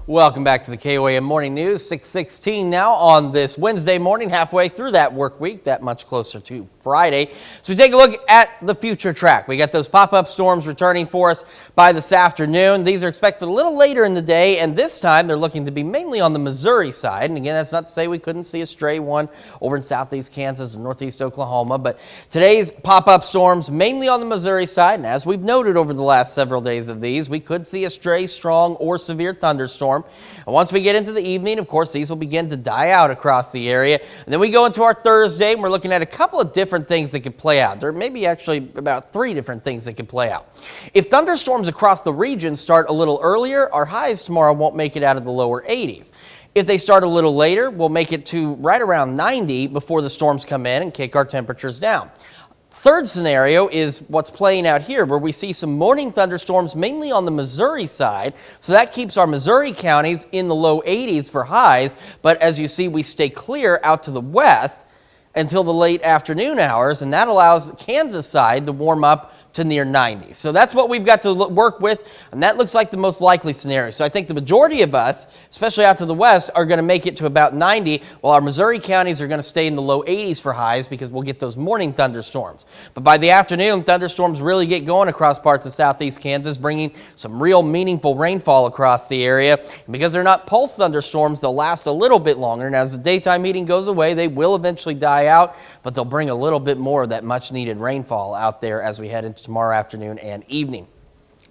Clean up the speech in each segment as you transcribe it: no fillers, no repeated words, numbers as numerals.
Welcome back to the KOAM Morning News, 6:16 now on this Wednesday morning, halfway through that work week, that much closer to Friday. So we take a look at the future track. We got those pop-up storms returning for us by this afternoon. These are expected a little later in the day, and this time they're looking to be mainly on the Missouri side. And again, that's not to say we couldn't see a stray one over in southeast Kansas and northeast Oklahoma, but today's pop-up storms mainly on the Missouri side. And as we've noted over the last several days of these, we could see a stray, strong, or severe thunderstorm. And once we get into the evening, of course, these will begin to die out across the area. And then we go into our Thursday, and we're looking at a couple of different things that could play out. There may be actually about 3 different things that could play out. If thunderstorms across the region start a little earlier, our highs tomorrow won't make it out of the lower 80s. If they start a little later, we'll make it to right around 90 before the storms come in and kick our temperatures down. Third scenario is what's playing out here, where we see some morning thunderstorms mainly on the Missouri side. So that keeps our Missouri counties in the low 80s for highs. But as you see, we stay clear out to the west until the late afternoon hours, and that allows the Kansas side to warm up to near 90. So that's what we've got to work with, and that looks like the most likely scenario. So I think the majority of us, especially out to the west, are going to make it to about 90, while our Missouri counties are going to stay in the low 80s for highs because we'll get those morning thunderstorms. But by the afternoon, thunderstorms really get going across parts of southeast Kansas, bringing some real meaningful rainfall across the area. And because they're not pulse thunderstorms, they'll last a little bit longer, and as the daytime heating goes away, they will eventually die out, but they'll bring a little bit more of that much needed rainfall out there as we head into tomorrow afternoon and evening.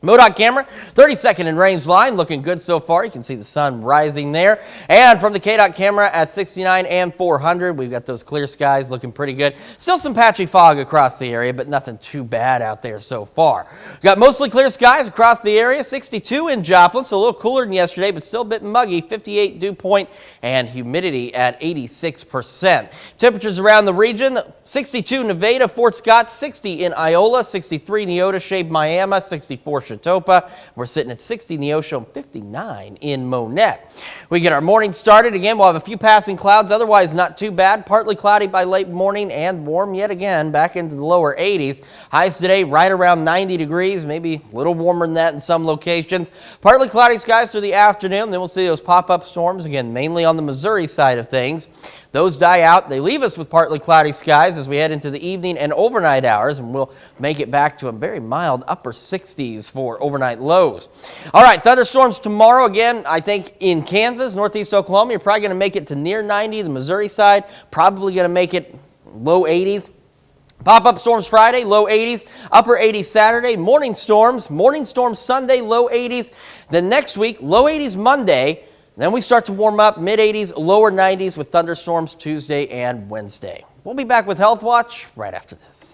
MoDOT camera, 32nd in range line, looking good so far. You can see the sun rising there. And from the KDOT camera at 69 and 400, we've got those clear skies looking pretty good. Still some patchy fog across the area, but nothing too bad out there so far. We've got mostly clear skies across the area, 62 in Joplin, so a little cooler than yesterday, but still a bit muggy, 58 dew point, and humidity at 86%. Temperatures around the region, 62 Nevada, Fort Scott, 60 in Iola, 63 Neota, Shave, Miami, 64 Chatopa. We're sitting at 60 Neosho and 59 in Monette. We get our morning started. Again, we'll have a few passing clouds, otherwise not too bad. Partly cloudy by late morning and warm yet again back into the lower 80s. Highs today right around 90 degrees, maybe a little warmer than that in some locations. Partly cloudy skies through the afternoon. Then we'll see those pop-up storms again, mainly on the Missouri side of things. Those die out. They leave us with partly cloudy skies as we head into the evening and overnight hours, and we'll make it back to a very mild upper 60s for overnight lows. All right, thunderstorms tomorrow. Again, I think in Kansas, northeast Oklahoma, you're probably going to make it to near 90. The Missouri side, probably going to make it low 80s. Pop-up storms Friday, low 80s, upper 80s Saturday, morning storms Sunday, low 80s. Then next week, low 80s Monday. Then we start to warm up, mid-80s, lower 90s with thunderstorms Tuesday and Wednesday. We'll be back with Health Watch right after this.